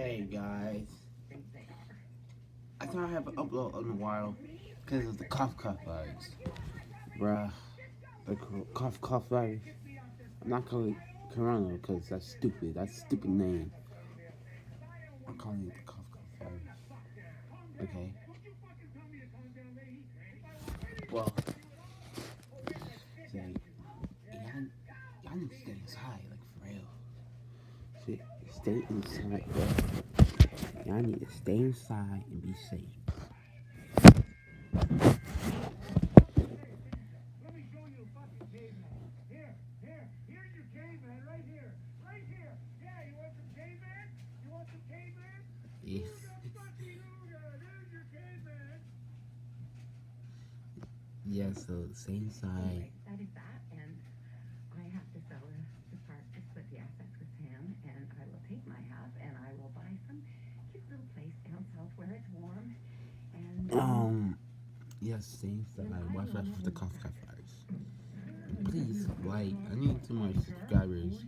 Hey guys, I thought I have an upload in a while because of the cough virus. Bruh, the cough virus. I'm not calling it corona because that's stupid. That's a stupid name. I'm calling it the cough virus. Okay? Well, say, y'all need to stay inside, like for real. See, stay inside, bro. Y'all need to stay inside and be safe. Yes. Yeah, so stay inside. That is that, and I have to sell the part to split the assets with Sam, and I will take my half, and I will buy some cute little place down south where it's warm, and Yes, stay inside. Watch out for the cough virus. And please, like, I need 2 more subscribers.